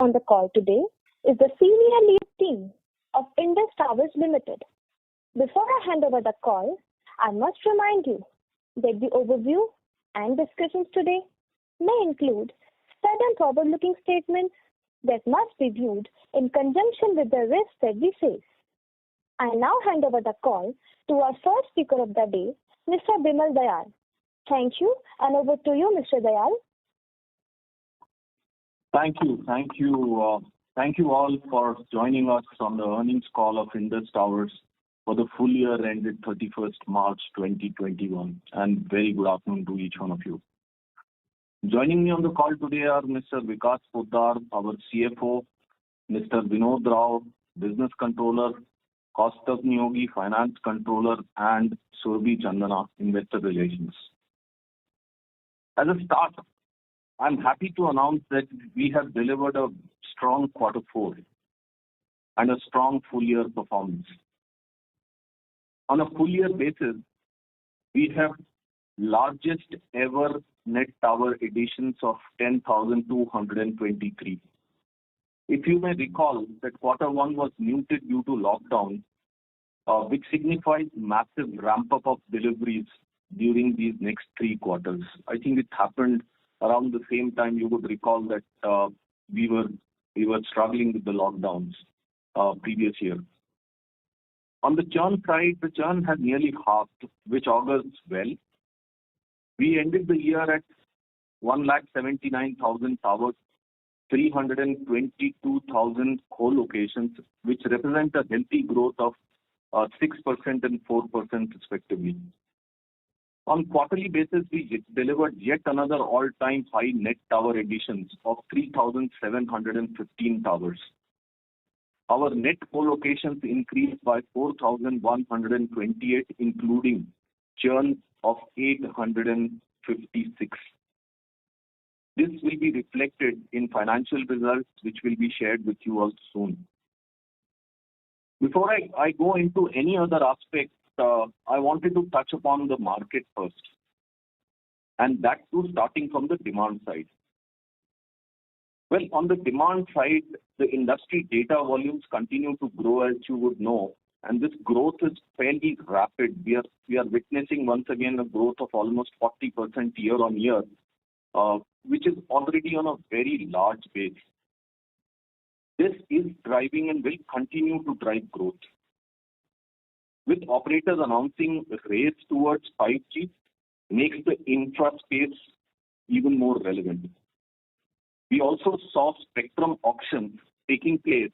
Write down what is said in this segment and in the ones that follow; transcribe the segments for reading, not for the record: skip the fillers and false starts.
On the call today is the senior lead team of Indus Towers Limited. Before I hand over the call, I must remind you that the overview and discussions today may include certain forward-looking statements that must be viewed in conjunction with the risks that we face. I now hand over the call to our first speaker of the day, Mr. Bimal Dayal. Thank you, and over to you, Mr. Dayal. Thank you all for joining us on the earnings call of Indus Towers for the full year ended 31st March 2021, and very good afternoon to each one of you. Joining me on the call today are Mr. Vikas Poddar, our CFO, Mr. Vinod Rao, Business Controller, Kaustubh Niyogi, Finance Controller, and Surabhi Chandana, Investor Relations. As a start, I'm happy to announce that we have delivered a strong Q4 and a strong full-year performance. On a full-year basis, we have largest ever net tower additions of 10,223. If you may recall that Q1 was muted due to lockdown, which signifies massive ramp-up of deliveries during these next 3 quarters. I think it happened around the same time. You would recall that we were struggling with the lockdowns previous year. On the churn side, the churn has nearly halved, which augurs well. We ended the year at 1,79,000 towers, 322,000 co-locations, which represent a healthy growth of 6% and 4% respectively. On quarterly basis, we delivered yet another all-time high net tower additions of 3,715 towers. Our net co-locations increased by 4,128, including churn of 856. This will be reflected in financial results, which will be shared with you all soon. Before I go into any other aspect, I wanted to touch upon the market first, and that too starting from the demand side. Well, on the demand side, the industry data volumes continue to grow, as you would know, and this growth is fairly rapid. We are witnessing once again a growth of almost 40% year on year, which is already on a very large base. This is driving and will continue to drive growth. With operators announcing a race towards 5G, makes the infra space even more relevant. We also saw spectrum auctions taking place,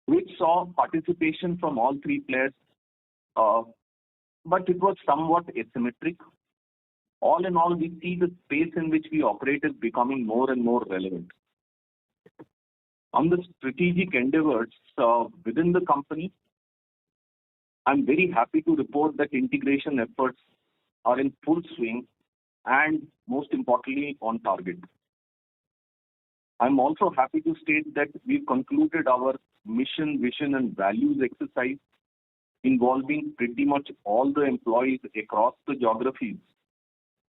which saw participation from all 3 players, but it was somewhat asymmetric. All in all, we see the space in which we operate is becoming more and more relevant. On the strategic endeavors within the company, I'm very happy to report that integration efforts are in full swing and most importantly on target. I'm also happy to state that we've concluded our mission, vision and values exercise involving pretty much all the employees across the geographies.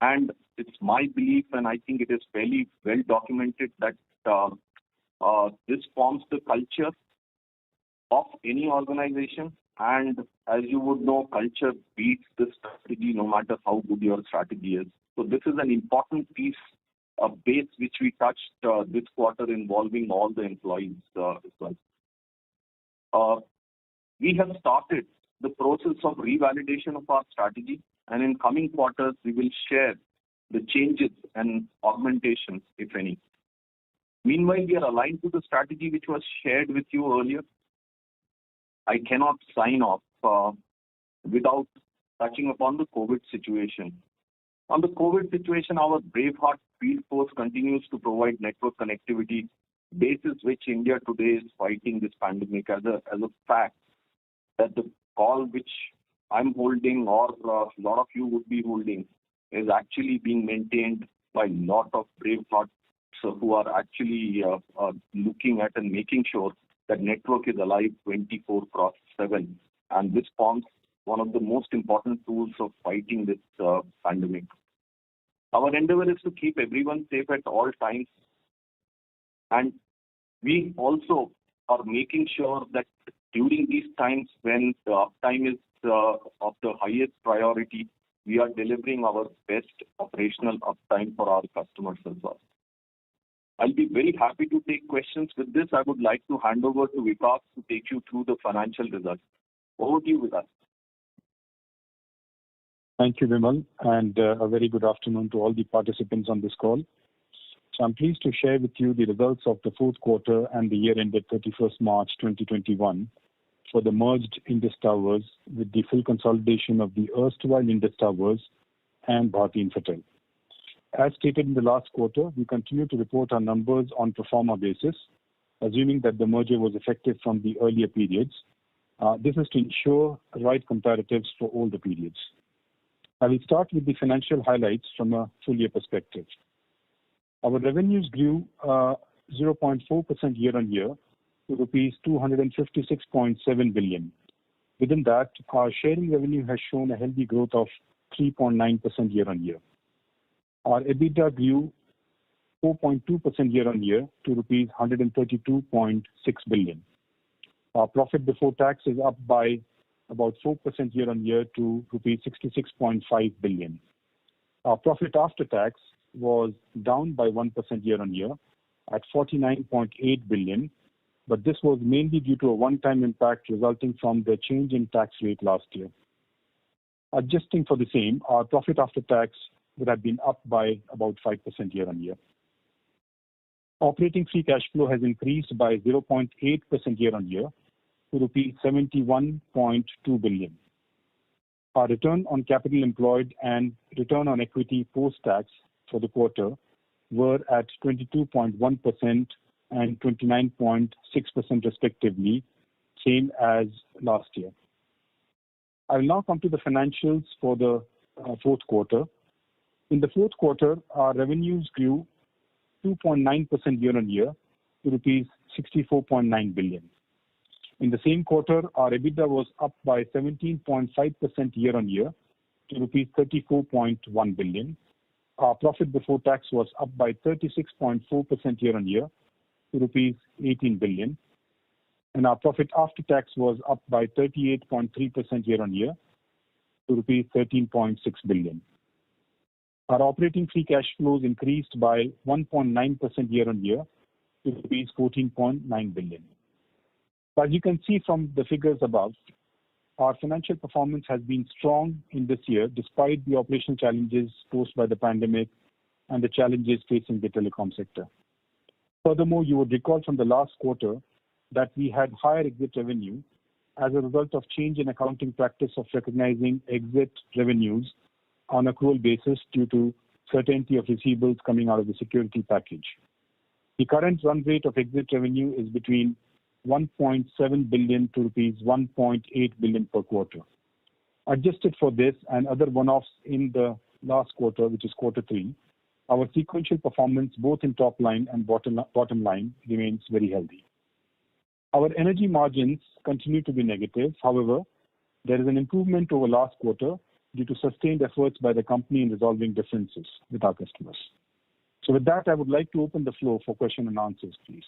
And it's my belief, and I think it is fairly well documented, that this forms the culture of any organization. And as you would know, culture beats the strategy no matter how good your strategy is. So this is an important piece of base which we touched this quarter involving all the employees as well. We have started the process of revalidation of our strategy, and in coming quarters we will share the changes and augmentations, if any. Meanwhile, we are aligned to the strategy which was shared with you earlier. I cannot sign off without touching upon the COVID situation. On the COVID situation, our Braveheart field force continues to provide network connectivity, basis which India today is fighting this pandemic. As a fact, that the call which I'm holding or a lot of you would be holding is actually being maintained by a lot of Bravehearts who are actually looking at and making sure that network is alive 24/7, and this forms one of the most important tools of fighting this pandemic. Our endeavor is to keep everyone safe at all times And we also are making sure that during these times when the uptime is of the highest priority, we are delivering our best operational uptime for our customers as well. I'll be very happy to take questions. With this, I would like to hand over to Vikas to take you through the financial results. Over to you, Vikas. Thank you, Vimal, and a very good afternoon to all the participants on this call. So I'm pleased to share with you the results of the fourth quarter and the year ended 31st March 2021 for the merged Indus Towers with the full consolidation of the erstwhile Indus Towers and Bharti Infratel. As stated in the last quarter, we continue to report our numbers on pro forma basis, assuming that the merger was effective from the earlier periods. This is to ensure right comparatives for all the periods. I will start with the financial highlights from a full year perspective. Our revenues grew 0.4% year-on-year to rupees 256.7 billion. Within that, our sharing revenue has shown a healthy growth of 3.9% year-on-year. Our EBITDA grew 4.2% year-on-year to rupees 132.6 billion. Our profit before tax is up by about 4% year-on-year to rupees 66.5 billion. Our profit after tax was down by 1% year-on-year at 49.8 billion, but this was mainly due to a one-time impact resulting from the change in tax rate last year. Adjusting for the same, our profit after tax would have been up by about 5% year-on-year. Operating free cash flow has increased by 0.8% year-on-year to rupees 71.2 billion. Our return on capital employed and return on equity post-tax for the quarter were at 22.1% and 29.6% respectively, same as last year. I will now come to the financials for the fourth quarter. In the fourth quarter, our revenues grew 2.9% year-on-year to rupees 64.9 billion. In the same quarter, our EBITDA was up by 17.5% year-on-year to rupees 34.1 billion. Our profit before tax was up by 36.4% year-on-year to rupees 18 billion. And our profit after tax was up by 38.3% year-on-year to rupees 13.6 billion. Our operating free cash flows increased by 1.9% year-on-year to rupees 14.9 billion. As you can see from the figures above, our financial performance has been strong in this year despite the operational challenges posed by the pandemic and the challenges facing the telecom sector. Furthermore, you would recall from the last quarter that we had higher exit revenue as a result of change in accounting practice of recognizing exit revenues on accrual basis due to certainty of receivables coming out of the security package. The current run rate of exit revenue is between 1.7 billion to rupees 1.8 billion per quarter. Adjusted for this and other one-offs in the last quarter, which is quarter 3, our sequential performance both in top line and bottom line remains very healthy. Our energy margins continue to be negative. However, there is an improvement over last quarter due to sustained efforts by the company in resolving differences with our customers. So with that, I would like to open the floor for question and answers, please.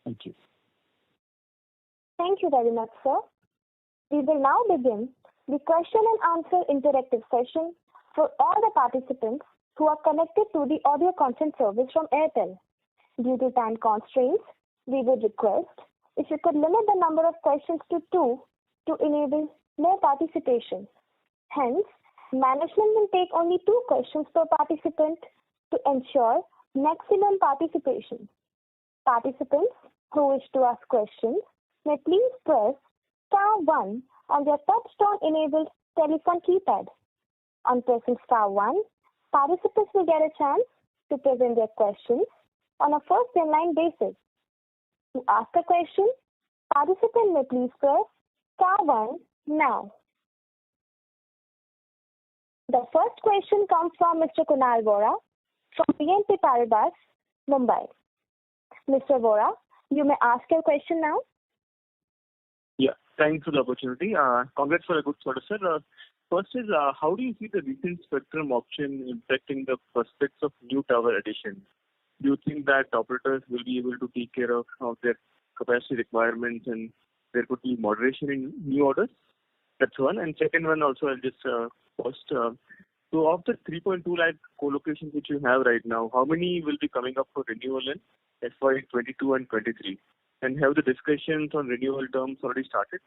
Thank you. Thank you very much, sir. We will now begin the question and answer interactive session for all the participants who are connected to the audio conference service from Airtel. Due to time constraints, we would request if you could limit the number of questions to 2 to enable more participation. Hence, management will take only 2 questions per participant to ensure maximum participation. Participants who wish to ask questions may please press star 1 on their touch-tone enabled telephone keypad. On pressing star 1, participants will get a chance to present their questions on a first-in-line basis. To ask a question, participant may please press star 1 now. The first question comes from Mr. Kunal Vora from BNP Paribas, Mumbai. Mr. Vora, you may ask your question now. Yeah, thanks for the opportunity. Congrats for a good quarter, sir. First is, how do you see the recent spectrum auction impacting the prospects of new tower addition? do you think that operators will be able to take care of their capacity requirements and there could be moderation in new orders? That's one. And second one also, I'll just post. So of the 3.2 lakh co-locations which you have right now, how many will be coming up for renewal in FY22 and 23? And have the discussions on renewal terms already started?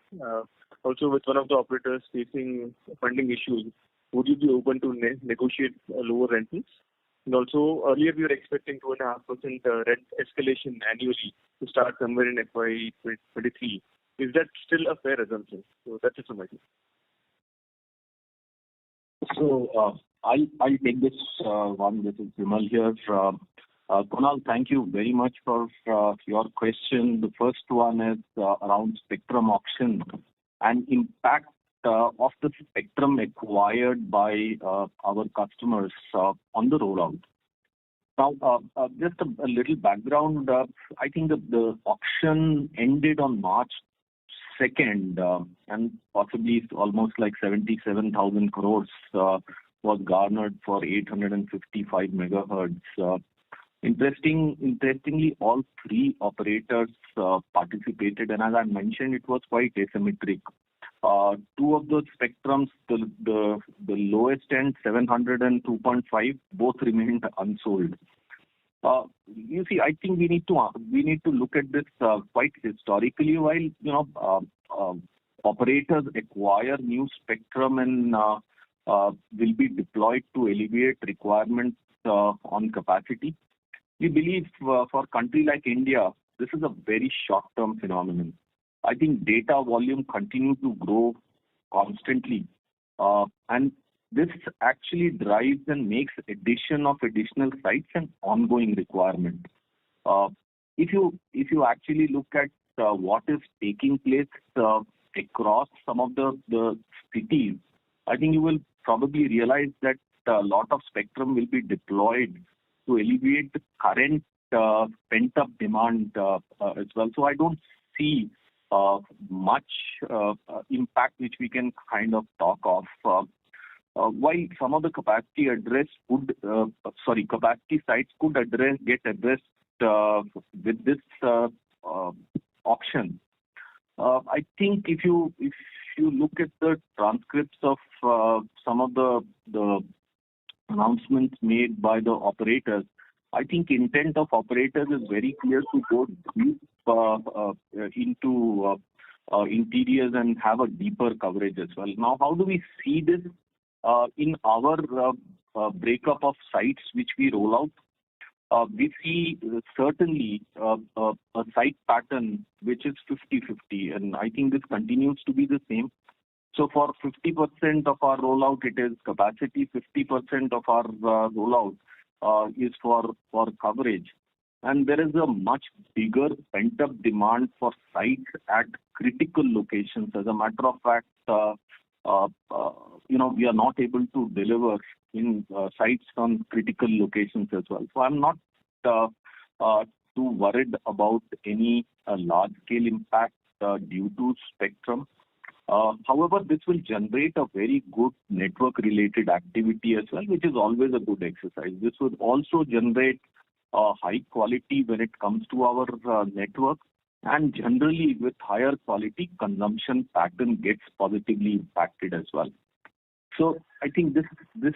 Also, with one of the operators facing funding issues, would you be open to negotiate lower rentals? And also, earlier we were expecting 2.5% rent escalation annually to start somewhere in FY23. Is that still a fair assumption? So that's it from my side. So I'll take this one. This is Vimal here. Kunal, thank you very much for your question. The first one is around spectrum auction and impact of the spectrum acquired by our customers on the rollout. Now, just a little background. I think the auction ended on March 2nd, and possibly almost like 77,000 crores was garnered for 855 megahertz. Interestingly, all three operators participated, and as I mentioned, it was quite asymmetric. Two of those spectrums, the lowest end, 700 and 2.5, both remained unsold. You see, I think we need to look at this quite historically. While operators acquire new spectrum and will be deployed to alleviate requirements on capacity, we believe for a country like India, this is a very short-term phenomenon. I think data volume continue to grow constantly, and this actually drives and makes addition of additional sites an ongoing requirement. If you actually look at what is taking place across some of the cities, I think you will probably realize that a lot of spectrum will be deployed to alleviate the current pent-up demand as well. So I don't see much impact which we can kind of talk of. While some of the capacity sites could get addressed with this auction. I think if you look at the transcripts of some of the announcements made by the operators, I think intent of operators is very clear to go deep into interiors and have a deeper coverage as well. Now, how do we see this in our breakup of sites which we roll out? We see certainly a site pattern which is 50-50, and I think this continues to be the same. So for 50% of our rollout, it is capacity, 50% of our rollout is for coverage. And there is a much bigger pent-up demand for sites at critical locations. As a matter of fact, we are not able to deliver in sites on critical locations as well. So I'm not too worried about any large-scale impact due to spectrum. However, this will generate a very good network-related activity as well, which is always a good exercise. This would also generate high quality when it comes to our network, and generally with higher quality, consumption pattern gets positively impacted as well. So I think this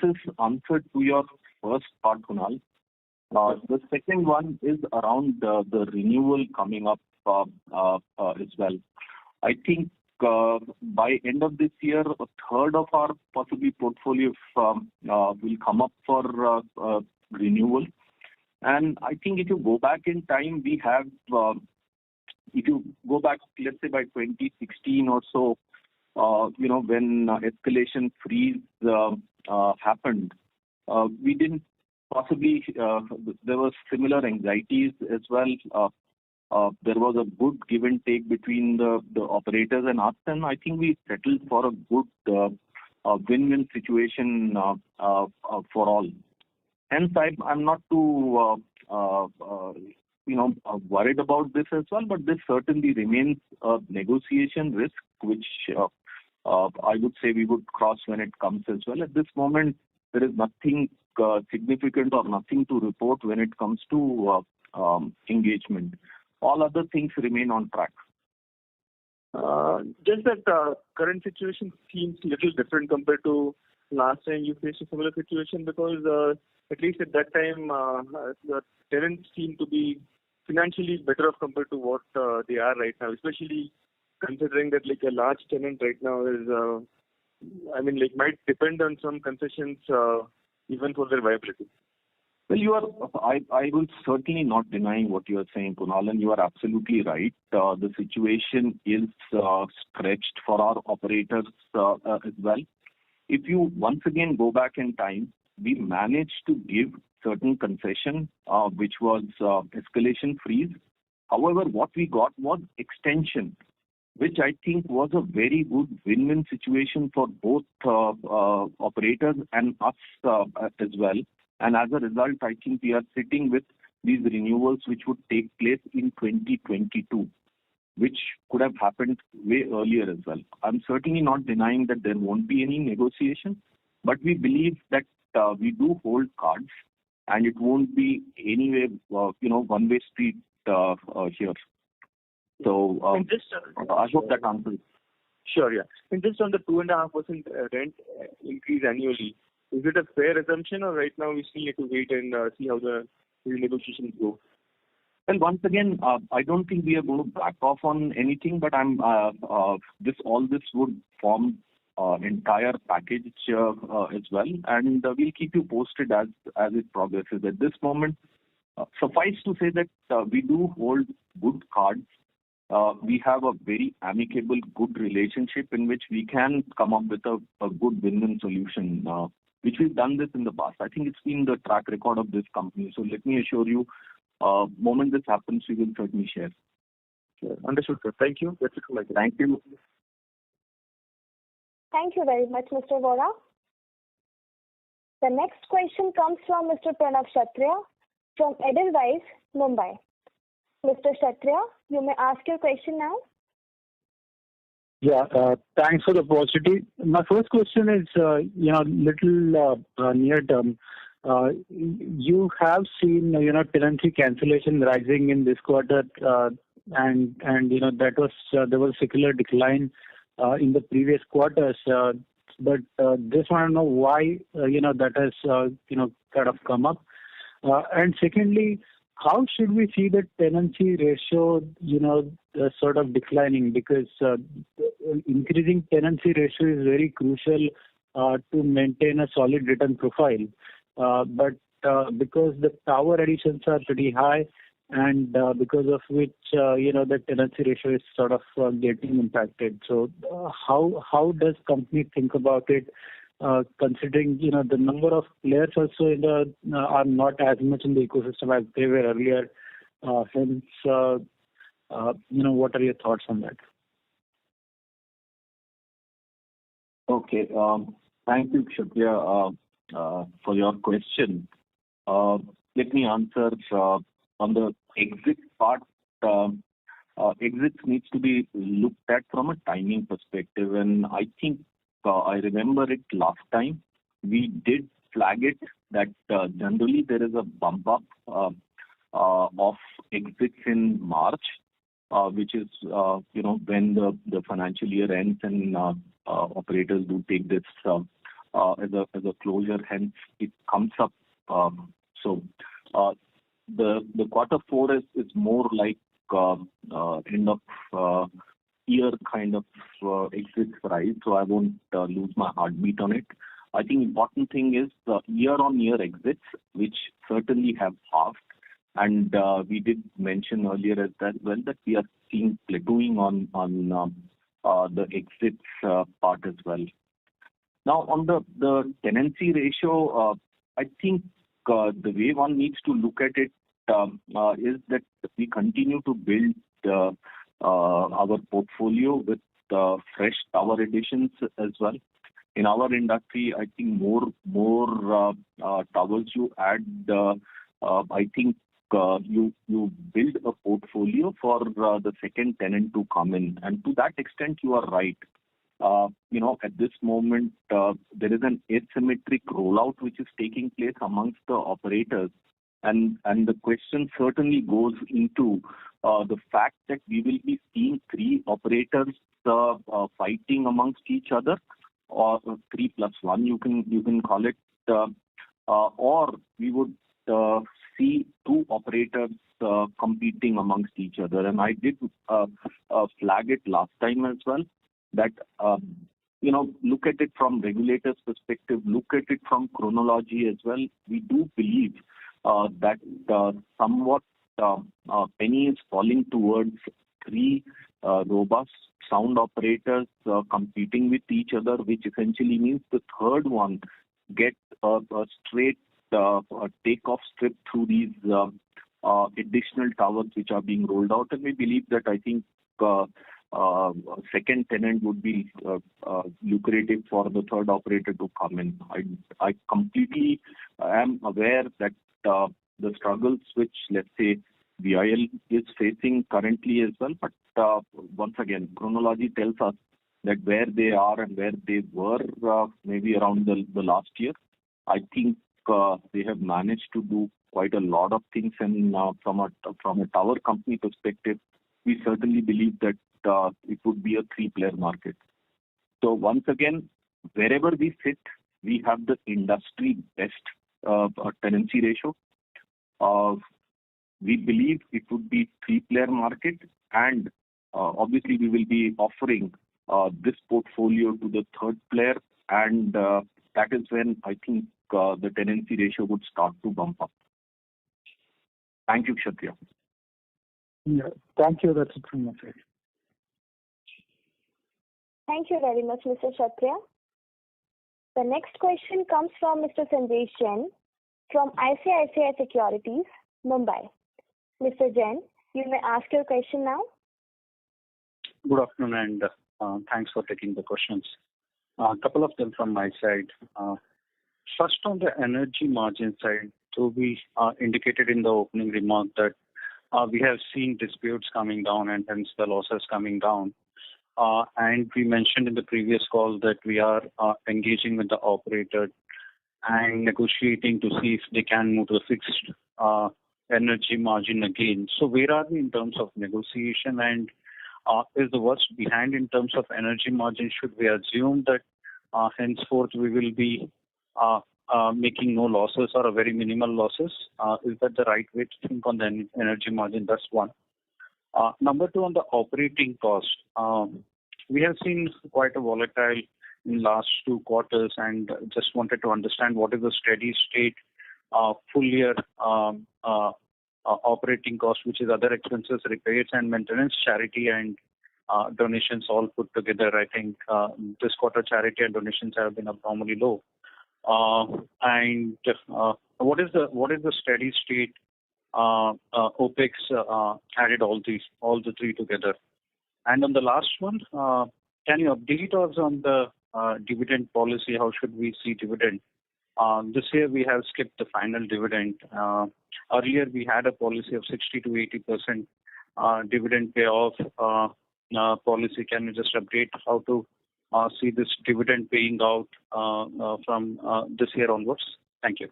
is answered to your first part, Kunal. The second one is around the renewal coming up as well. I think by end of this year, a third of our possibly portfolio will come up for renewal. And I think if you go back in time, we have, if you go back, let's say by 2016 or so, when escalation freeze happened, we didn't possibly, there was similar anxieties as well. There was a good give and take between the operators and us, and I think we settled for a good win-win situation for all. Hence, I'm not too worried about this as well, but this certainly remains a negotiation risk, which I would say we would cross when it comes as well. At this moment, there is nothing significant or nothing to report when it comes to engagement. All other things remain on track. Just that current situation seems a little different compared to last time you faced a similar situation, because at least at that time the tenants seem to be financially better off compared to what they are right now, especially considering that like a large tenant right now is, might depend on some concessions even for their viability. Well, I will certainly not denying what you are saying, Kunal, and you are absolutely right. The situation is stretched for our operators as well. If you once again go back in time, we managed to give certain concession, which was escalation freeze. However, what we got was extension, which I think was a very good win-win situation for both operators and us as well. And as a result, I think we are sitting with these renewals which would take place in 2022, which could have happened way earlier as well. I'm certainly not denying that there won't be any negotiation, but we believe that we do hold cards, and it won't be anyway, one-way street here. So I hope that answers. Sure, yeah. And just on the 2.5% rent increase annually, is it a fair assumption, or right now we still need to wait and see how the negotiations go? Well, once again, I don't think we are going to back off on anything, but all this would form entire package as well, and we'll keep you posted as it progresses. At this moment, suffice to say that we do hold good cards. We have a very amicable, good relationship in which we can come up with a good win-win solution, which we've done this in the past. I think it's been the track record of this company. So let me assure you, moment this happens, we will certainly share. Sure. Understood, sir. Thank you. That's it from my side. Thank you. Thank you very much, Mr. Vora. The next question comes from Mr. Pranav Kshatriya from Edelweiss, Mumbai. Mr. Kshatriya, you may ask your question now. Yeah, thanks for the opportunity. My first question is, little near term. You have seen, tenancy cancellation rising in this quarter, and that was there was secular decline in the previous quarters. But just want to know why that has kind of come up. And secondly, how should we see the tenancy ratio, sort of declining? Because increasing tenancy ratio is very crucial to maintain a solid return profile. But because the tower additions are pretty high, and because of which the tenancy ratio is sort of getting impacted. So how does company think about it? Considering the number of players also are not as much in the ecosystem as they were earlier. Hence, what are your thoughts on that? Okay. Thank you, Kshatriya, for your question. Let me answer on the exit part. Exits needs to be looked at from a timing perspective, and I think I remember it last time we did flag it that generally there is a bump up of exits in March, which is when the financial year ends and operators do take this as a closure. Hence, it comes up. So the quarter four is more like end of year kind of exits, right? So I won't lose my heartbeat on it. I think important thing is the year-on-year exits, which certainly have halved, and we did mention earlier as well that we are seeing plateauing on the exits part as well. Now on the tenancy ratio, I think the way one needs to look at it is that we continue to build our portfolio with fresh tower additions as well. In our industry, I think more towers you add, I think you build a portfolio for the second tenant to come in. And to that extent, you are right. at this moment, there is an asymmetric rollout which is taking place amongst the operators. And the question certainly goes into the fact that we will be seeing three operators fighting amongst each other, or 3+1, you can call it, or we would see two operators competing amongst each other. And I did flag it last time as well that look at it from regulators' perspective, look at it from chronology as well. We do believe that somewhat penny is falling towards three robust, sound operators competing with each other, which essentially means the third one gets a straight takeoff strip through these additional towers which are being rolled out. And we believe that I think second tenant would be lucrative for the third operator to come in. I completely am aware that the struggles which, let's say, VIL is facing currently as well. But once again, chronology tells us that where they are and where they were maybe around the last year, I think they have managed to do quite a lot of things. And from a tower company perspective, we certainly believe that it would be a three-player market. So once again, wherever we sit, we have the industry best tenancy ratio. We believe it would be three-player market, and obviously we will be offering this portfolio to the third player, and that is when I think the tenancy ratio would start to bump up. Thank you, Kshatriya. Yeah, thank you. That's it from my side. Thank you very much, Mr. Kshatriya. The next question comes from Mr. Sandesh Jain from ICICI Securities, Mumbai. Mr. Jain, you may ask your question now. Good afternoon, and thanks for taking the questions. A couple of them from my side. First, on the energy margin side, so we indicated in the opening remark that we have seen disputes coming down and hence the losses coming down. And we mentioned in the previous call that we are engaging with the operator and negotiating to see if they can move to a fixed energy margin again. So where are we in terms of negotiation, and is the worst behind in terms of energy margin? Should we assume that henceforth we will be making no losses or a very minimal losses? Is that the right way to think on the energy margin? That's one. Number two, on the operating cost, we have seen quite a volatile in last 2 quarters, and just wanted to understand what is the steady state full year operating cost, which is other expenses, repairs and maintenance, charity and donations all put together. I think this quarter charity and donations have been abnormally low. And what is the steady state OPEX added all the three together? And on the last one, can you update us on the dividend policy? How should we see dividend? This year we have skipped the final dividend. Earlier we had a policy of 60 to 80% dividend payoff policy. Can you just update how to see this dividend paying out from this year onwards? Thank you.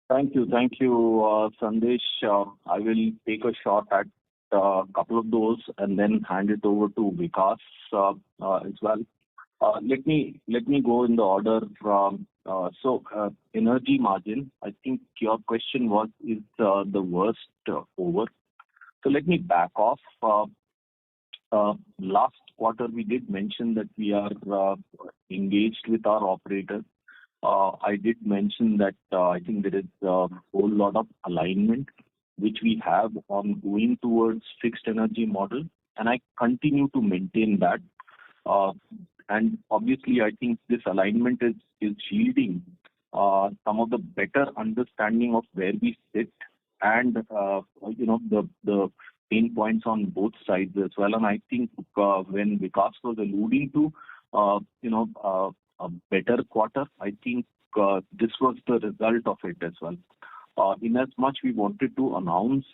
Thank you, Sandesh. I will take a shot at a couple of those and then hand it over to Vikas as well. Let me go in the order. So energy margin, I think your question was, is the worst over? So let me back off. Last quarter we did mention that we are engaged with our operators. I did mention that I think there is a whole lot of alignment which we have on going towards fixed energy model, and I continue to maintain that. And obviously, I think this alignment is yielding some of the better understanding of where we sit and the pain points on both sides as well. And I think when Vikas was alluding to a better quarter, I think this was the result of it as well. In as much we wanted to announce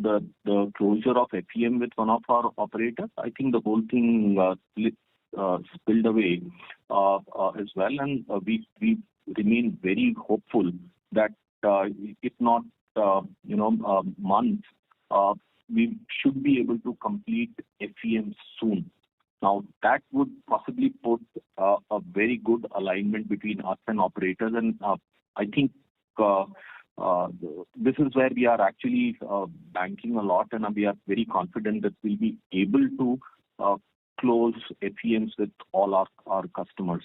the closure of FEM with one of our operators, I think the whole thing spilled away as well, and we remain very hopeful that if not months, we should be able to complete FEM soon. Now that would possibly put a very good alignment between us and operators, and I think this is where we are actually banking a lot, and we are very confident that we'll be able to close FEMs with all our customers.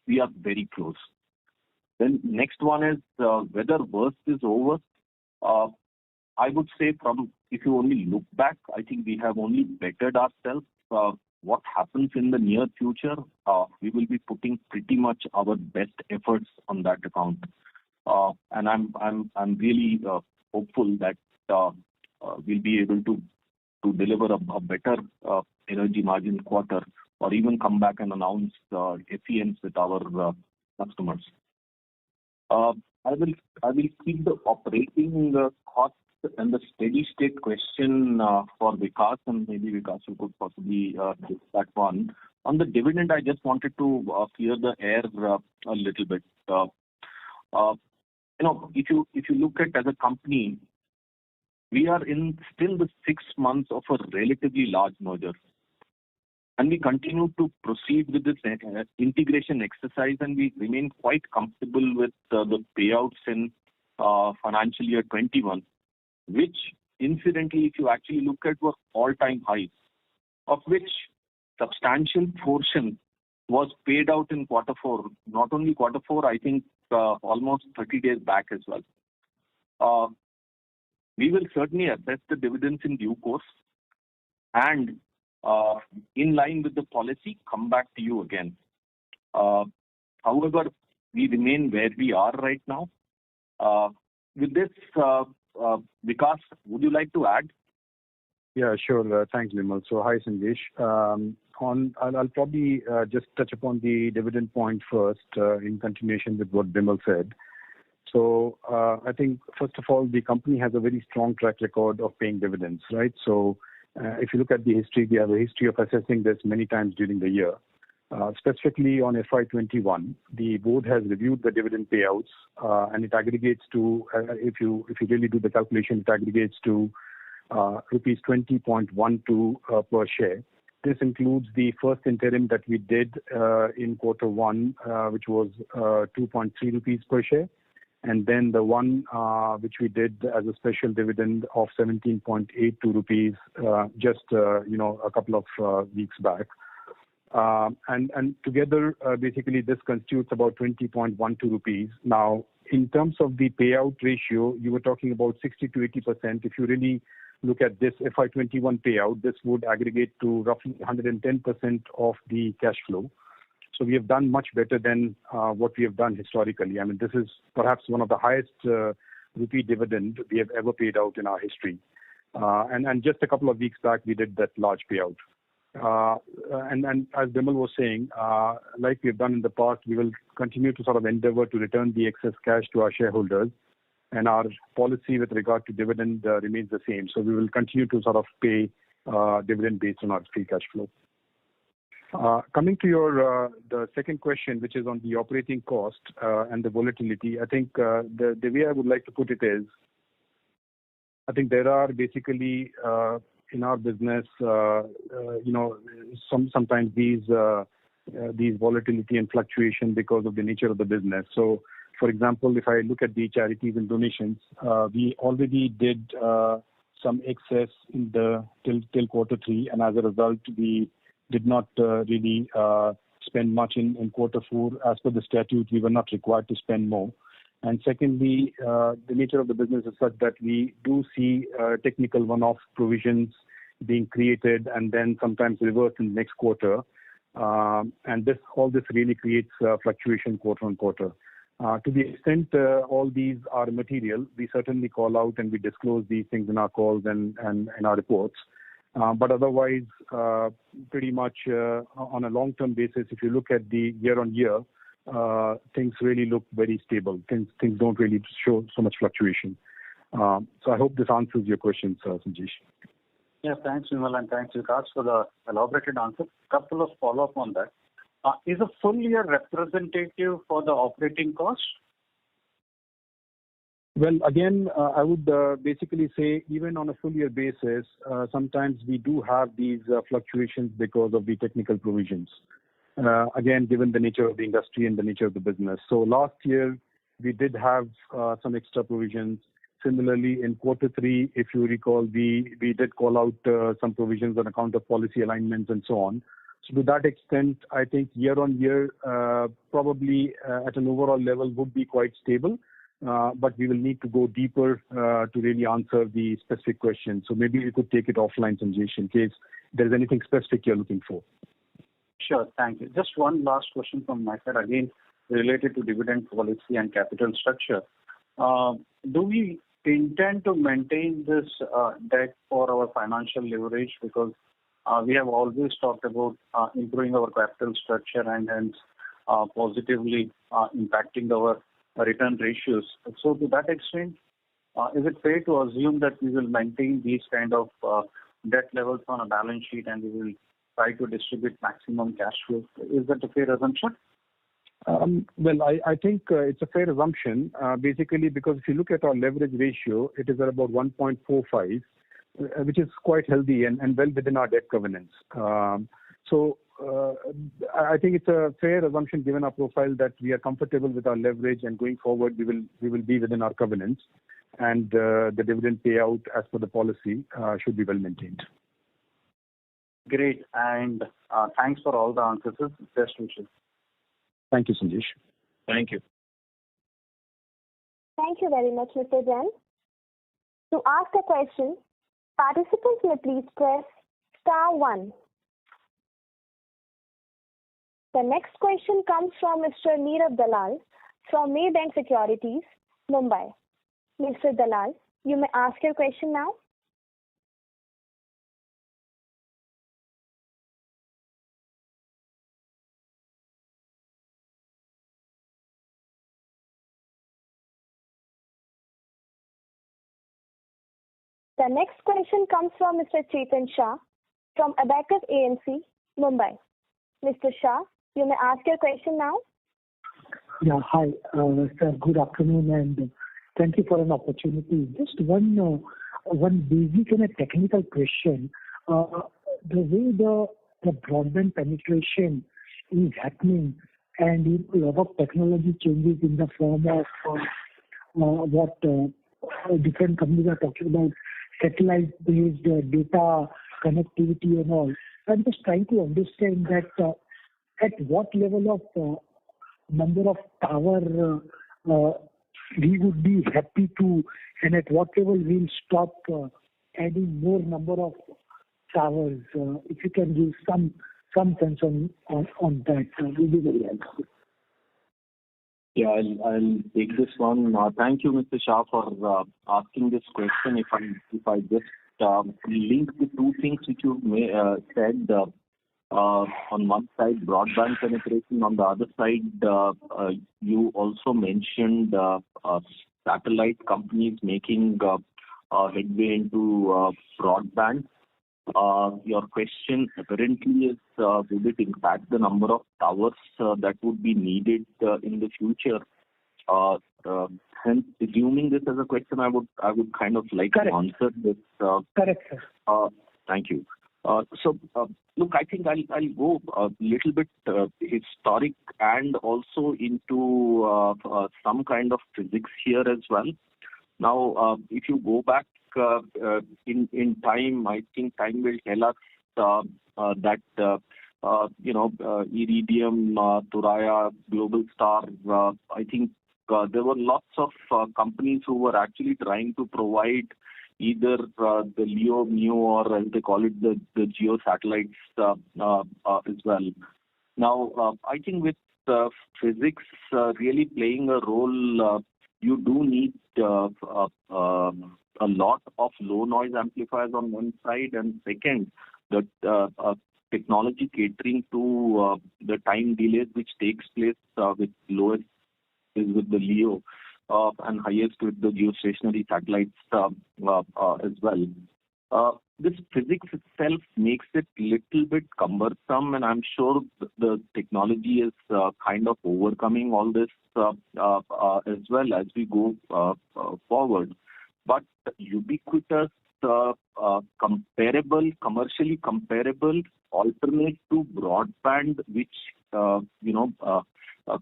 We are very close. Then next one is whether worst is over. I would say if you only look back, I think we have only bettered ourselves. What happens in the near future, we will be putting pretty much our best efforts on that account. And I'm really hopeful that we'll be able to deliver a better energy margin quarter, or even come back and announce FEMs with our customers. I will keep the operating costs and the steady state question for Vikas, and maybe Vikas you could possibly take that one. On the dividend, I just wanted to clear the air a little bit. If you look at as a company, we are in still the 6 months of a relatively large merger, and we continue to proceed with this integration exercise, and we remain quite comfortable with the payouts in financial year 21, which incidentally, if you actually look at, were all-time highs, of which substantial portion was paid out in quarter 4. Not only quarter 4, I think almost 30 days back as well. We will certainly assess the dividends in due course, and in line with the policy, come back to you again. However, we remain where we are right now. With this, Vikas, would you like to add? Yeah, sure. Thanks, Vimal. So hi, Sanjesh. I'll probably just touch upon the dividend point first, in continuation with what Vimal said. So I think, first of all, the company has a very strong track record of paying dividends, right? So if you look at the history, we have a history of assessing this many times during the year. Specifically on FY21, the board has reviewed the dividend payouts, and it aggregates to, if you really do the calculation, it aggregates to rupees 20.12 per share. This includes the first interim that we did in quarter 1, which was 2.3 rupees per share, and then the one which we did as a special dividend of 17.82 rupees just a couple of weeks back. And together, basically, this constitutes about 20.12 rupees. Now, in terms of the payout ratio, you were talking about 60 to 80%. If you really look at this FY21 payout, this would aggregate to roughly 110% of the cash flow. So we have done much better than what we have done historically. I mean, this is perhaps one of the highest rupee dividend we have ever paid out in our history. And just a couple of weeks back, we did that large payout. And as Vimal was saying, like we have done in the past, we will continue to sort of endeavor to return the excess cash to our shareholders. And our policy with regard to dividend remains the same. So we will continue to sort of pay dividend based on our free cash flow. Coming to your the second question, which is on the operating cost and the volatility, I think the way I would like to put it is, I think there are basically in our business, sometimes these volatility and fluctuation because of the nature of the business. So, for example, if I look at the charities and donations, we already did some excess in till quarter 3, and as a result, we did not really spend much in quarter 4. As per the statute, we were not required to spend more. And secondly, the nature of the business is such that we do see technical one-off provisions being created and then sometimes reversed in the next quarter. And all this really creates fluctuation quarter on quarter. To the extent all these are material, we certainly call out and we disclose these things in our calls and in our reports. But otherwise, pretty much on a long-term basis, if you look at the year-on-year, things really look very stable. Things don't really show so much fluctuation. So I hope this answers your questions, Sanjesh. Yeah, thanks, Vimal, and thanks, Vikas, for the elaborated answer. Couple of follow-up on that. Is a full year representative for the operating cost? Well, again, I would basically say even on a full year basis, sometimes we do have these fluctuations because of the technical provisions. Again, given the nature of the industry and the nature of the business. So last year, we did have some extra provisions. Similarly, in quarter 3, if you recall, we did call out some provisions on account of policy alignments and so on. So to that extent, I think year on year, probably at an overall level would be quite stable. But we will need to go deeper to really answer the specific question. So maybe we could take it offline, Sanjesh, in case there is anything specific you're looking for. Sure, thank you. Just one last question from my side, again related to dividend policy and capital structure. Do we intend to maintain this debt for our financial leverage? Because we have always talked about improving our capital structure and hence positively impacting our return ratios. So to that extent, is it fair to assume that we will maintain these kind of debt levels on a balance sheet and we will try to distribute maximum cash flow? Is that a fair assumption? Well, I think it's a fair assumption, basically because if you look at our leverage ratio, it is at about 1.45, which is quite healthy and well within our debt covenants. So I think it's a fair assumption given our profile that we are comfortable with our leverage, and going forward we will be within our covenants, and the dividend payout as per the policy should be well maintained. Great, and thanks for all the answers. Best wishes. Thank you, Sanjesh. Thank you. Thank you very much, Mr. Jain. To ask a question, participants may please press star 1. The next question comes from Mr. Neerav Dalal from Maybank Securities, Mumbai. Mr. Dalal, you may ask your question now. The next question comes from Mr. Chetan Shah from Abacus AMC, Mumbai. Mr. Shah, you may ask your question now. Yeah, hi, sir. Good afternoon, and thank you for an opportunity. Just one basic and a technical question. The way the broadband penetration is happening, and a lot of technology changes in the form of what different companies are talking about, satellite-based data connectivity and all. I'm just trying to understand that at what level of number of tower we would be happy to, and at what level we'll stop adding more number of towers. If you can give some sense on that, will be very helpful. Yeah, I'll take this one. Thank you, Mr. Shah, for asking this question. If I just link the two things which you said, on one side broadband penetration, on the other side you also mentioned satellite companies making headway into broadband. Your question apparently is, would it impact the number of towers that would be needed in the future? Hence, assuming this as a question, I would kind of like Correct. to answer this. Correct, sir. Thank you. So, look, I think I'll go a little bit historic and also into some kind of physics here as well. Now, if you go back in time, I think time will tell us that Iridium, Thuraya, Global Star, I think there were lots of companies who were actually trying to provide either the LEO, MEO, or as they call it, the geo satellites as well. Now, I think with physics really playing a role, you do need a lot of low noise amplifiers on one side, and second, the technology catering to the time delays which takes place with lowest is with the LEO. and highest with the geostationary satellites as well. This physics itself makes it little bit cumbersome, and I'm sure the technology is kind of overcoming all this as well as we go forward. But ubiquitous, comparable, commercially comparable alternate to broadband, which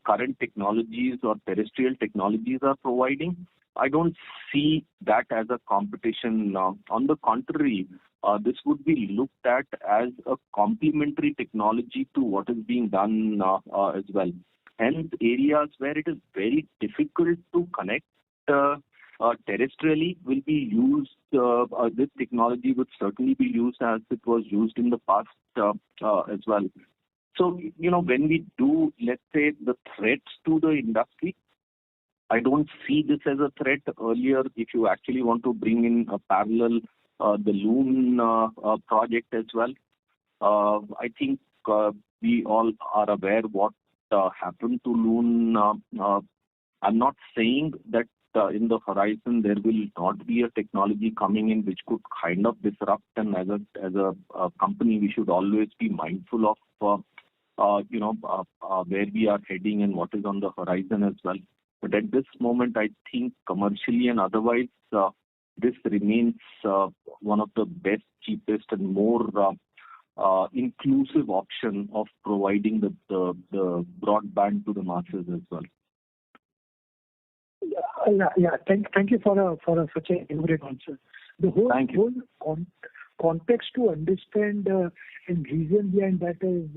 current technologies or terrestrial technologies are providing, I don't see that as a competition. On the contrary, this would be looked at as a complementary technology to what is being done as well. Hence, areas where it is very difficult to connect terrestrially will be used. This technology would certainly be used as it was used in the past as well. So, when we do, let's say, the threats to the industry, I don't see this as a threat. Earlier, if you actually want to bring in a parallel, the Loon project as well, I think we all are aware what happened to Loon. I'm not saying that in the horizon there will not be a technology coming in which could kind of disrupt, and as a company we should always be mindful of where we are heading and what is on the horizon as well. But at this moment, I think commercially and otherwise, this remains one of the best, cheapest, and more inclusive option of providing the broadband to the masses as well. Yeah. Thank you for such a elaborate answer. The whole context to understand and reason behind that is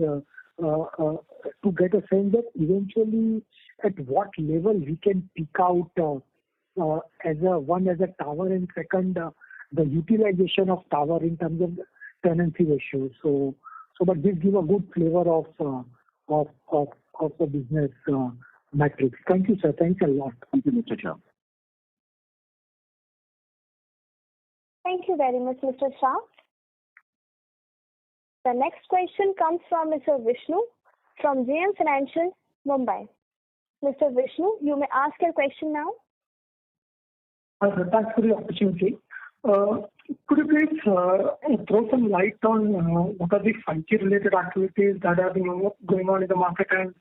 to get a sense that eventually at what level we can peak out as a tower, and second the utilization of tower in terms of tenancy ratio. But this give a good flavor of the business metrics. Thank you, sir. Thanks a lot. Thank you, Mr. Shah. Thank you very much, Mr. Shah. The next question comes from Mr. Vishnu from JM Financial, Mumbai. Mr. Vishnu, you may ask your question now. Thanks for the opportunity. Could you please throw some light on what are the 5G related activities that are going on in the market, and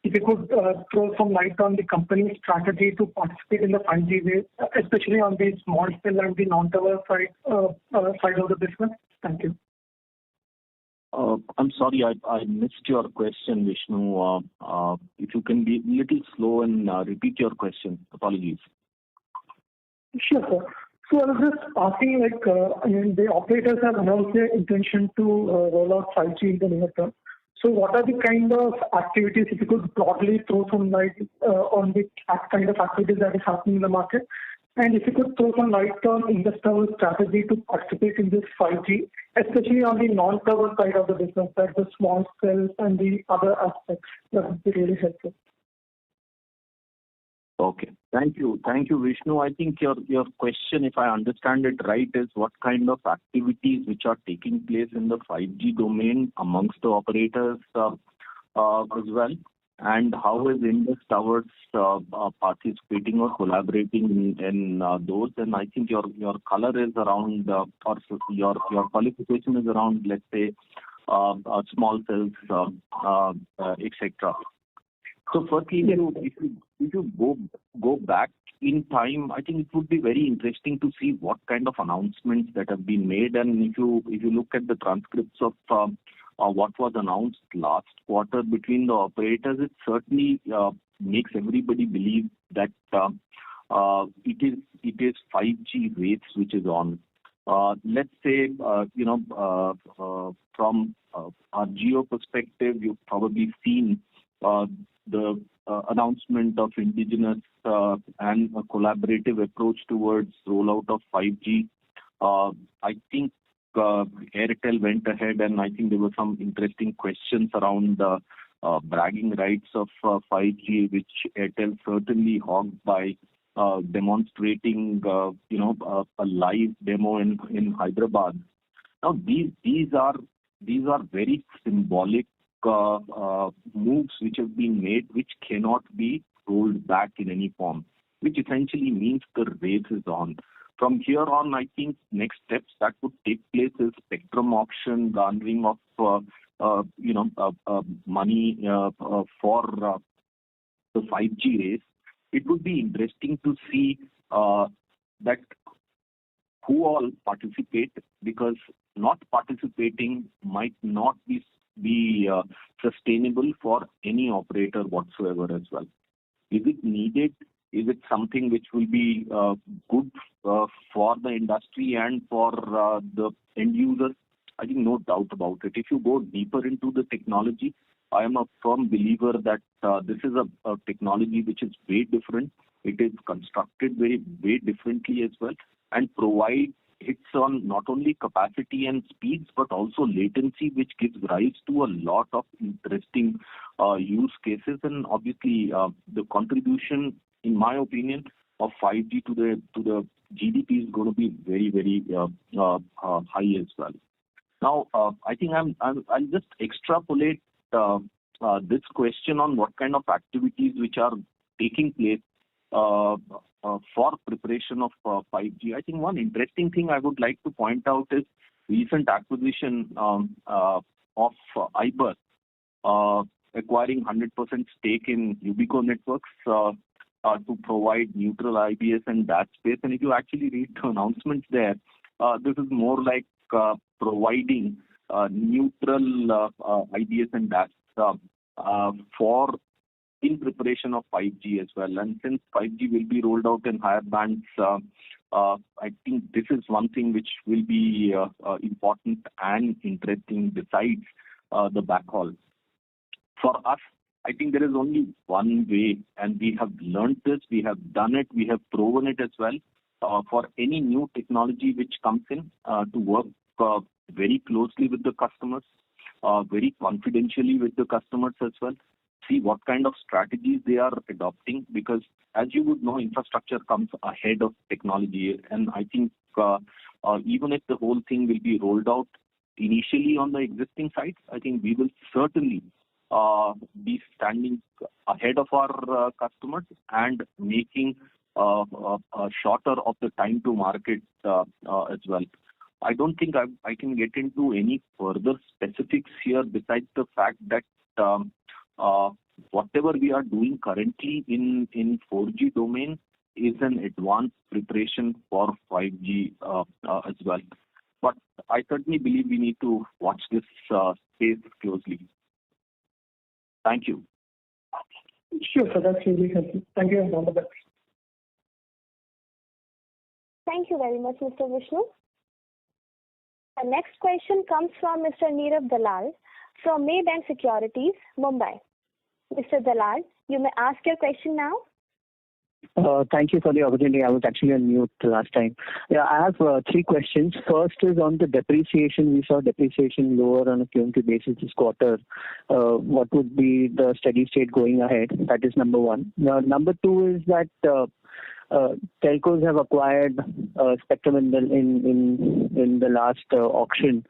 if you could throw some light on the company's strategy to participate in the 5G wave, especially on the small cell and the non-tower side of the business? Thank you. I'm sorry, I missed your question, Vishnu. If you can be a little slow and repeat your question. Apologies. Sure, sir. So I was just asking, the operators have announced their intention to roll out 5G in the near term. So what are the kind of activities, if you could broadly throw some light on the kind of activities that is happening in the market? And if you could throw some light on Indus Tower's strategy to participate in this 5G, especially on the non-tower side of the business, like the small cells and the other aspects, that would be really helpful. Okay. Thank you, Vishnu. I think your question, if I understand it right, is what kind of activities which are taking place in the 5G domain amongst the operators as well, and how is Indus Towers participating or collaborating in those. And I think your color is around, or your qualification is around, let's say, small cells, etc. So firstly, if you go back in time, I think it would be very interesting to see what kind of announcements that have been made. And if you look at the transcripts of what was announced last quarter between the operators, it certainly makes everybody believe that it is 5G rates which is on. Let's say, from our geo perspective, you've probably seen the announcement of indigenous and a collaborative approach towards rollout of 5G. I think Airtel went ahead, and I think there were some interesting questions around bragging rights of 5G, which Airtel certainly hogged by demonstrating, a live demo in Hyderabad. Now, these are very symbolic moves which have been made, which cannot be rolled back in any form. which essentially means the race is on. From here on, I think next steps that would take place is spectrum auction, garnering of money for the 5G race. It would be interesting to see that who all participate, because not participating might not be sustainable for any operator whatsoever as well. Is it needed? Is it something which will be good for the industry and for the end users? I think no doubt about it. If you go deeper into the technology, I am a firm believer that this is a technology which is way different. It is constructed way differently as well, and provides hits on not only capacity and speeds but also latency, which gives rise to a lot of interesting use cases. And obviously, the contribution, in my opinion, of 5G to the GDP is going to be very high as well. Now, I think I'll just extrapolate this question on what kind of activities which are taking place for preparation of 5G. I think one interesting thing I would like to point out is recent acquisition of Ibis, acquiring 100% stake in Ubico Networks to provide neutral IBS and DAS space. And if you actually read the announcements there, this is more like providing neutral IBS and DAS for in preparation of 5G as well. And since 5G will be rolled out in higher bands, I think this is one thing which will be important and interesting besides the backhaul. For us, I think there is only one way, and we have learned this, we have done it, we have proven it as well. For any new technology which comes in, to work very closely with the customers, very confidentially with the customers as well, see what kind of strategies they are adopting, because as you would know, infrastructure comes ahead of technology. And I think even if the whole thing will be rolled out initially on the existing sites, I think we will certainly be standing ahead of our customers and making shorter of the time to market as well. I don't think I can get into any further specifics here besides the fact that whatever we are doing currently in 4G domain is an advanced preparation for 5G as well. But I certainly believe we need to watch this space closely. Thank you. Sure, sir. That's really helpful. Thank you and all the best. Thank you very much, Mr. Vishnu. The next question comes from Mr. Nirav Dalal from Maybank Securities, Mumbai. Mr. Dalal, you may ask your question now. Thank you for the opportunity. I was actually on mute last time. Yeah, I have three questions. First is on the depreciation. We saw depreciation lower on a QMQ basis this quarter. What would be the steady state going ahead? That is number one. Number two is that telcos have acquired spectrum in the last auction.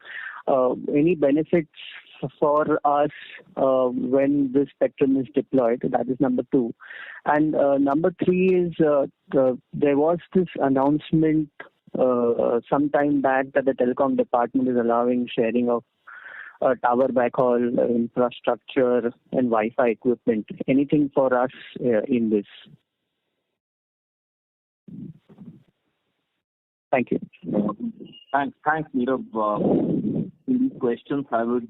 Any benefits for us when this spectrum is deployed? That is number two. And number three is there was this announcement some time back that the telecom department is allowing sharing of tower backhaul infrastructure and Wi-Fi equipment. Anything for us in this? Thank you. Thanks, Nirav. In these questions, I would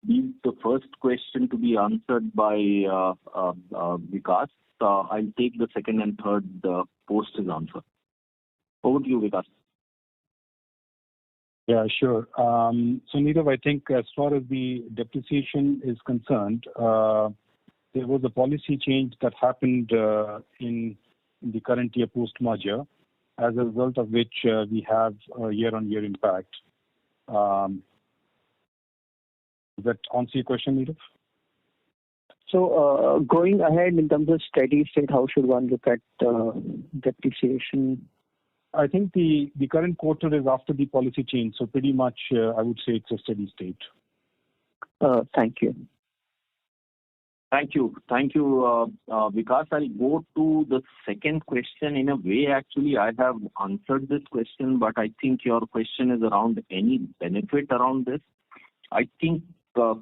leave the first question to be answered by Vikas. I'll take the second and third post his answer. Over to you, Vikas. Yeah, sure. So, Nirav, I think as far as the depreciation is concerned, there was a policy change that happened in the current year post-merger, as a result of which we have a year-on-year impact. Does that answer your question, Nirav? So going ahead in terms of steady state, how should one look at depreciation? I think the current quarter is after the policy change, so pretty much I would say it's a steady state. Thank you. Thank you. Vikas, I'll go to the second question. In a way, actually, I have answered this question, but I think your question is around any benefit around this. I think,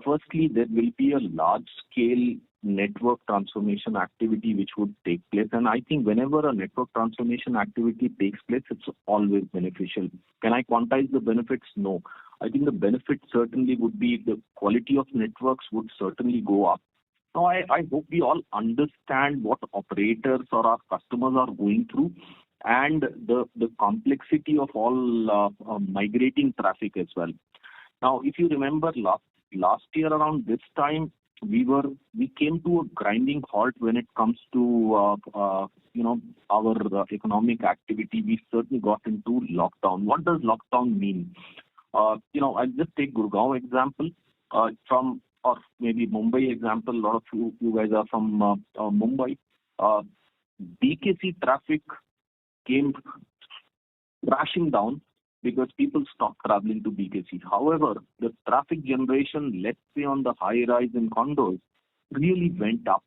firstly, there will be a large-scale network transformation activity which would take place. And I think whenever a network transformation activity takes place, it's always beneficial. Can I quantize the benefits? No. I think the benefit certainly would be the quality of networks would certainly go up. Now, I hope we all understand what operators or our customers are going through and the complexity of all migrating traffic as well. Now, if you remember last year around this time, we came to a grinding halt when it comes to our economic activity. We certainly got into lockdown. What does lockdown mean? I'll just take Gurgaon example or maybe Mumbai example. A lot of you guys are from Mumbai. BKC traffic came crashing down because people stopped traveling to BKC. However, the traffic generation, let's say on the high rise in condos, really went up.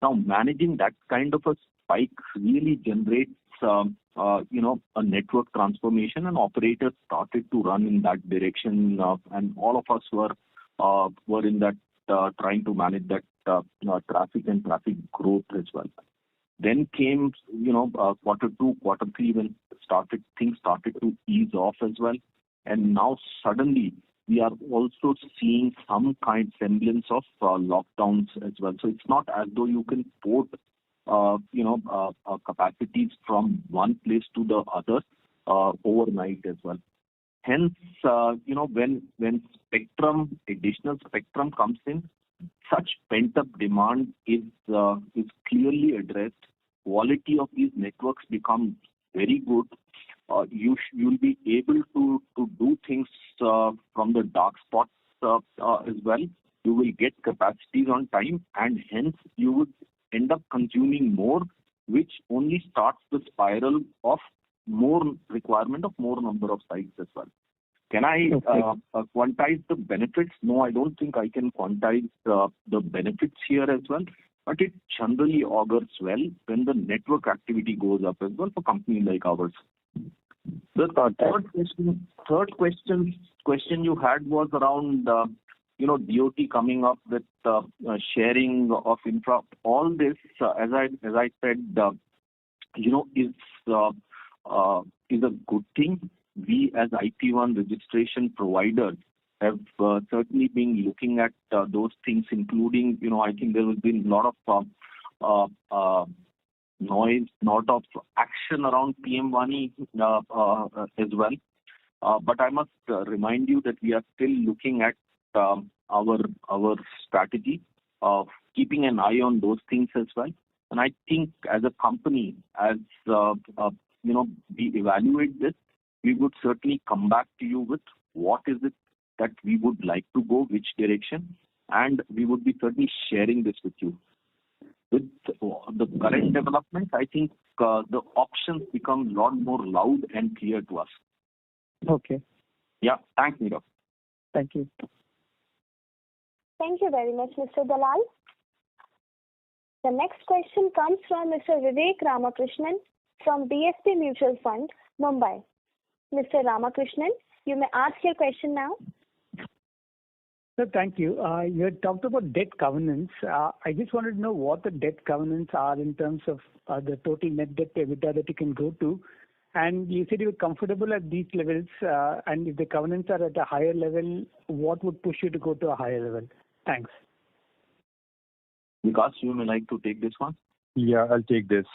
Now, managing that kind of a spike really generates a network transformation, and operators started to run in that direction, and all of us were in that trying to manage that traffic and traffic growth as well. Then came quarter 2, quarter 3 when things started to ease off as well, and now suddenly we are also seeing some semblance of lockdowns as well. So it's not as though you can port capacities from one place to the other overnight as well. Hence, when additional spectrum comes in, such pent-up demand is clearly addressed. Quality of these networks becomes very good. You'll be able to do things from the dark spots as well. You will get capacities on time, and hence you would end up consuming more, which only starts the spiral of more requirement of more number of sites as well. Can I quantize the benefits? No, I don't think I can quantize the benefits here as well, but it generally augurs well when the network activity goes up as well for companies like ours. The third question you had was around DOT coming up with sharing of infra. All this, as I said, is a good thing. We as IP1 registration providers have certainly been looking at those things, including, I think there has been a lot of noise, lot of action around PM1E as well. But I must remind you that we are still looking at our strategy of keeping an eye on those things as well. And I think as a company, as we evaluate this, we would certainly come back to you with what is it that we would like to go, which direction, and we would be certainly sharing this with you. With the current development, I think the options become a lot more loud and clear to us. Okay. Yeah. Thanks, Nirav. Thank you. Thank you very much, Mr. Dalal. The next question comes from Mr. Vivek Ramakrishnan from DSP Mutual Fund, Mumbai. Mr. Ramakrishnan, you may ask your question now. Sir, thank you. You had talked about debt covenants. I just wanted to know what the debt covenants are in terms of the total net debt to EBITDA that you can go to. And you said you were comfortable at these levels, and if the covenants are at a higher level, what would push you to go to a higher level? Thanks. Vikas, you may like to take this one? Yeah, I'll take this.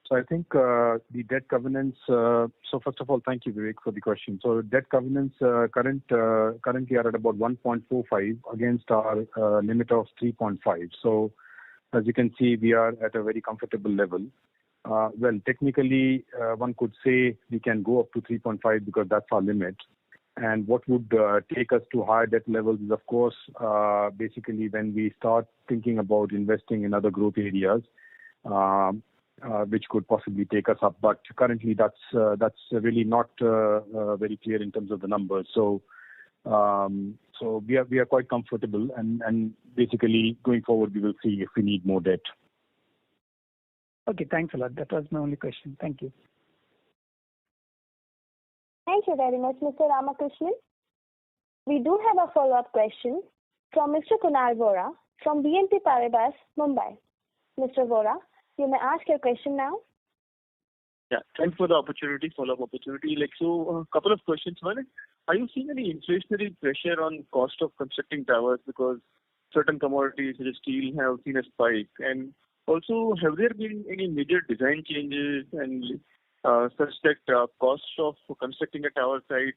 So I think the debt covenants, so first of all, thank you, Vivek, for the question. So debt covenants currently are at about 1.45 against our limit of 3.5. So as you can see, we are at a very comfortable level. Well, technically, one could say we can go up to 3.5 because that's our limit. And what would take us to higher debt levels is, of course, basically when we start thinking about investing in other growth areas, which could possibly take us up. But currently, that's really not very clear in terms of the numbers. So So we are quite comfortable, and basically going forward we will see if we need more debt. Okay, thanks a lot. That was my only question. Thank you. Thank you very much, Mr. Ramakrishnan. We do have a follow-up question from Mr. Kunal Vora from BNP Paribas, Mumbai. Mr. Vora, you may ask your question now. Yeah, thanks for the opportunity, follow-up opportunity. A couple of questions. One is, are you seeing any inflationary pressure on cost of constructing towers because certain commodities such as steel have seen a spike? And also, have there been any major design changes and such that cost of constructing a tower site,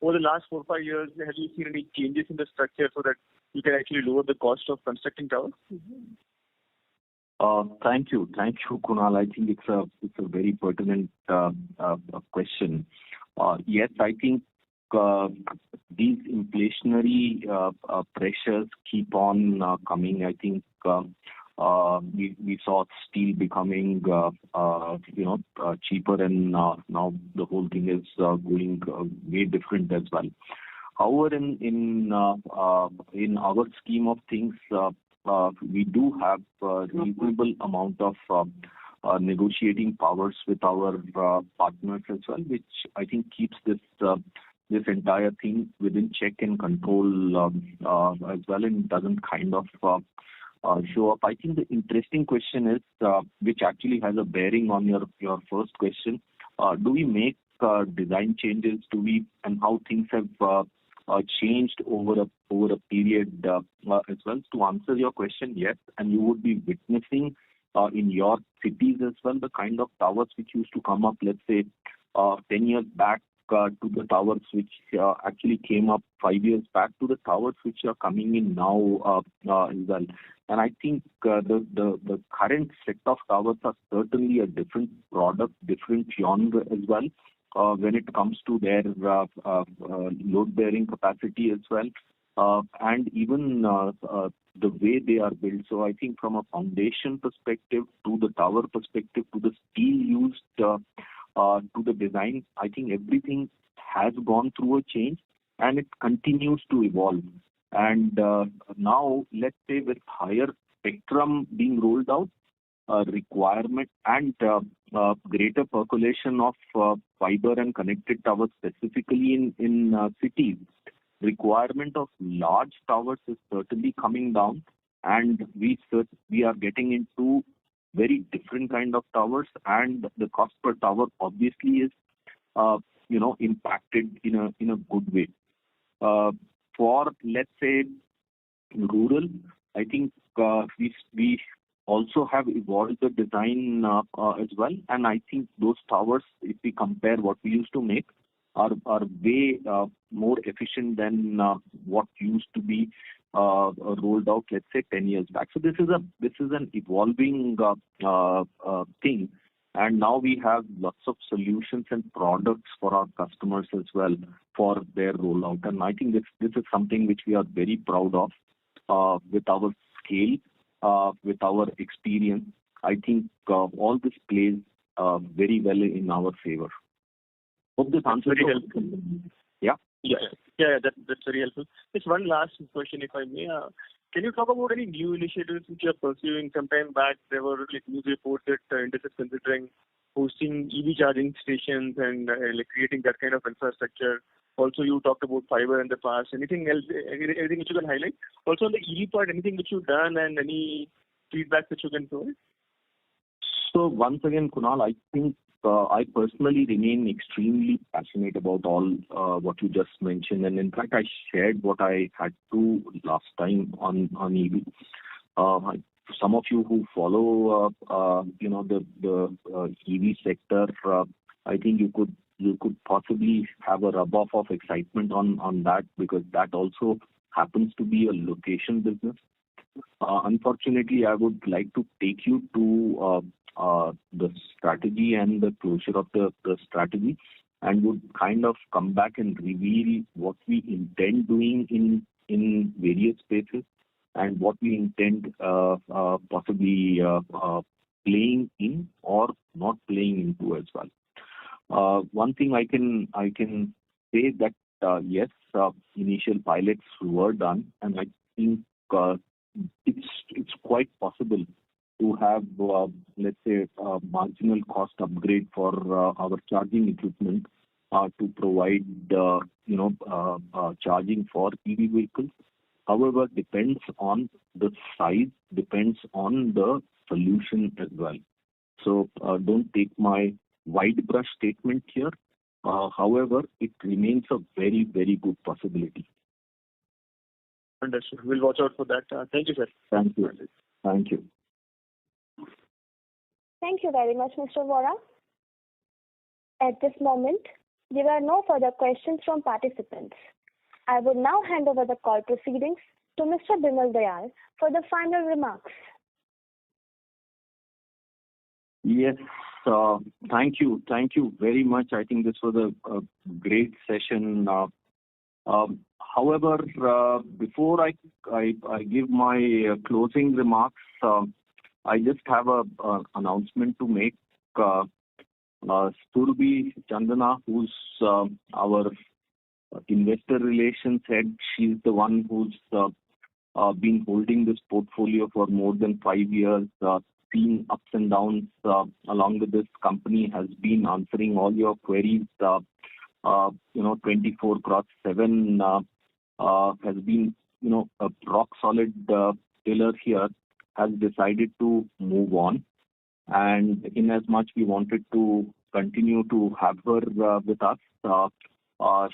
over the last 4 or 5 years, have you seen any changes in the structure so that you can actually lower the cost of constructing towers? Thank you, Kunal. I think it's a very pertinent question. Yes, I think these inflationary pressures keep on coming. I think we saw steel becoming cheaper, and now the whole thing is going way different as well. However, in our scheme of things, we do have a reasonable amount of negotiating powers with our partners as well, which I think keeps this entire thing within check and control as well, and doesn't kind of show up. I think the interesting question is, which actually has a bearing on your first question, do we make design changes? And how things have changed over a period as well? To answer your question, yes, and you would be witnessing in your cities as well the kind of towers which used to come up, let's say 10 years back, to the towers which actually came up 5 years back, to the towers which are coming in now as well. And I think the current set of towers are certainly a different product, different genre as well, when it comes to their load-bearing capacity as well, and even the way they are built. So I think from a foundation perspective, to the tower perspective, to the steel used, to the design, I think everything has gone through a change, and it continues to evolve. And now, let's say with higher spectrum being rolled out, requirement and greater percolation of fiber and connected towers, specifically in cities, requirement of large towers is certainly coming down, and we are getting into very different kind of towers, and the cost per tower obviously is impacted in a good way. For, let's say, rural, I think we also have evolved the design as well, and I think those towers, if we compare what we used to make, are way more efficient than what used to be rolled out, let's say 10 years back. So this is an evolving thing, and now we have lots of solutions and products for our customers as well for their rollout. And I think this is something which we are very proud of with our scale, with our experience. I think all this plays very well in our favor. Hope this answers very helpful. Yeah. That's very helpful. Just one last question, if I may. Can you talk about any new initiatives which you are pursuing? Sometime back, there were news reports that Indus is considering hosting EV charging stations and creating that kind of infrastructure. Also, you talked about fiber in the past. Anything else? Anything which you can highlight? Also, on the EV part, anything which you've done and any feedback which you can provide? So once again, Kunal, I think I personally remain extremely passionate about all what you just mentioned, and in fact, I shared what I had to last time on EV. Some of you who follow, the EV sector, I think you could possibly have a rub-off of excitement on that, because that also happens to be a location business. Unfortunately, I would like to take you to the strategy and the closure of the strategy, and would kind of come back and reveal what we intend doing in various spaces, and what we intend possibly playing in or not playing into as well. One thing I can say that yes, initial pilots were done, and I think it's quite possible to have, let's say, marginal cost upgrade for our charging equipment to provide, charging for EV vehicles. However, depends on the size, depends on the solution as well. So don't take my wide brush statement here. However, it remains a very, very good possibility. Understood. We'll watch out for that. Thank you, sir. Thank you. Thank you. Thank you very much, Mr. Vora. At this moment, there are no further questions from participants. I would now hand over the call proceedings to Mr. Bimal Dayal for the final remarks. Yes, thank you. Thank you very much. I think this was a great session. However, before I give my closing remarks, I just have an announcement to make. Surbhi Chandana, who's our investor relations head, she's the one who's been holding this portfolio for more than 5 years, seen ups and downs along with this company, has been answering all your queries, 24/7, has been, a rock solid pillar here, has decided to move on. And in as much we wanted to continue to have her with us,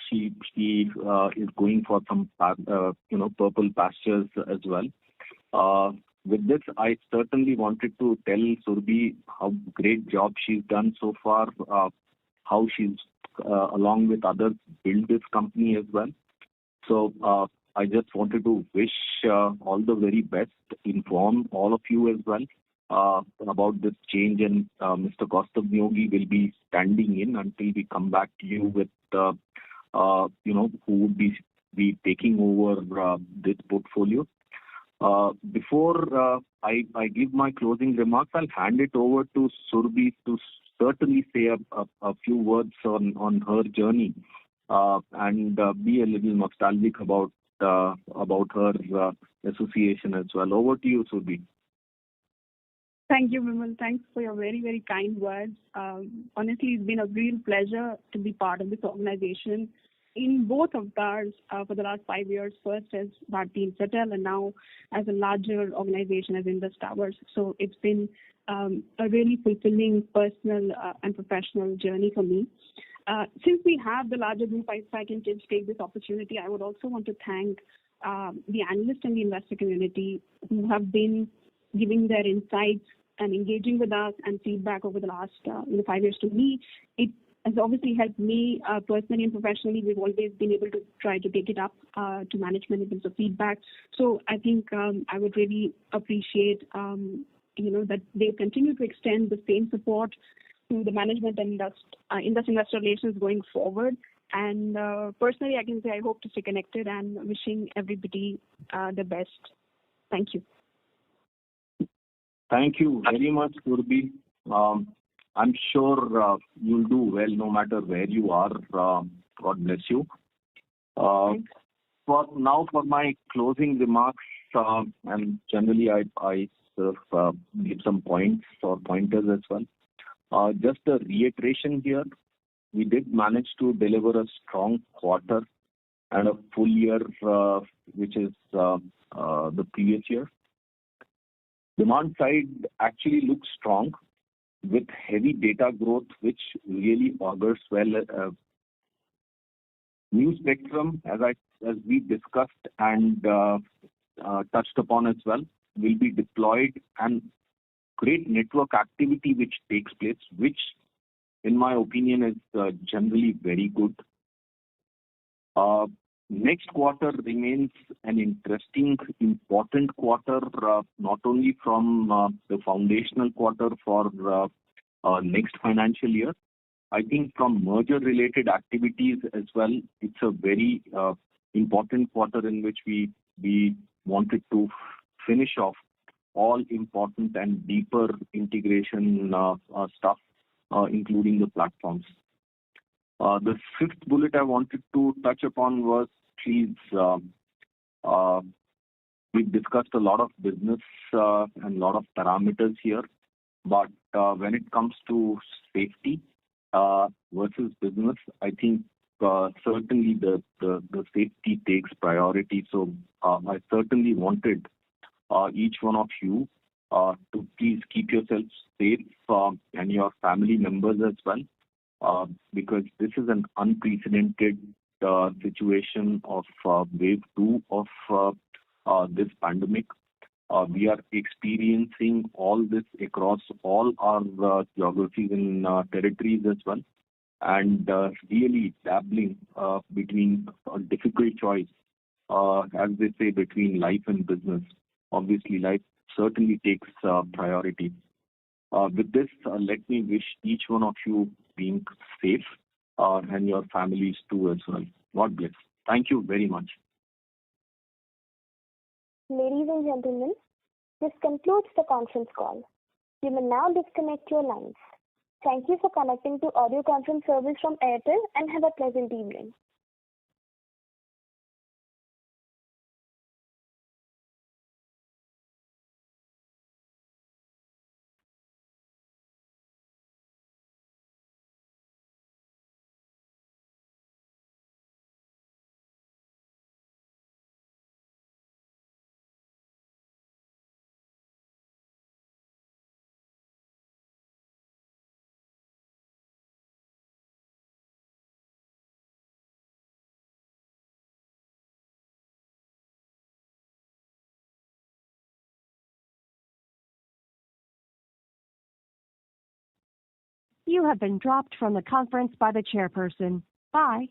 she is going for some, purple pastures as well. With this, I certainly wanted to tell Surbhi how great job she's done so far, how she's, along with others, built this company as well. So I just wanted to wish all the very best, inform all of you as well about this change, and Mr. Kaustav Neogi will be standing in until we come back to you with, who would be taking over this portfolio. Before I give my closing remarks, I'll hand it over to Surbhi to certainly say a few words on her journey and be a little nostalgic about her association as well. Over to you, Surbhi. Thank you, Vimal. Thanks for your very, very kind words. Honestly, it's been a real pleasure to be part of this organization in both avatars for the last 5 years, first as Bharti Infratel and now as a larger organization as Indus Towers. So it's been a really fulfilling personal and professional journey for me. Since we have the larger group, if I can just take this opportunity, I would also want to thank the analyst and the investor community who have been giving their insights and engaging with us and feedback over the last 5 years. To me, it has obviously helped me personally and professionally. We've always been able to try to take it up to management in terms of feedback. So I think I would really appreciate that they continue to extend the same support to the management and Indus Investor Relations going forward. And personally, I can say I hope to stay connected and wishing everybody the best. Thank you. Thank you very much, Surbhi. I'm sure you'll do well no matter where you are. God bless you. For my closing remarks, and generally I sort of give some points or pointers as well. Just a reiteration here, we did manage to deliver a strong quarter and a full year, which is the previous year. Demand side actually looks strong with heavy data growth, which really augurs well. New spectrum, as we discussed and touched upon as well, will be deployed, and great network activity which takes place, which in my opinion is generally very good. Next quarter remains an interesting, important quarter, not only from the foundational quarter for next financial year. I think from merger-related activities as well, it's a very important quarter in which we wanted to finish off all important and deeper integration stuff, including the platforms. The fifth bullet I wanted to touch upon was, please, we've discussed a lot of business and a lot of parameters here, but when it comes to safety versus business, I think certainly the safety takes priority. So I certainly wanted each one of you to please keep yourselves safe and your family members as well, because this is an unprecedented situation of wave 2 of this pandemic. We are experiencing all this across all our geographies and territories as well, and really dabbling between a difficult choice, as they say, between life and business. Obviously, life certainly takes priority. With this, let me wish each one of you being safe and your families too as well. God bless. Thank you very much. Ladies and gentlemen, this concludes the conference call. You may now disconnect your lines. Thank you for connecting to audio conference service from Airtel and have a pleasant evening. You have been dropped from the conference by the chairperson. Bye.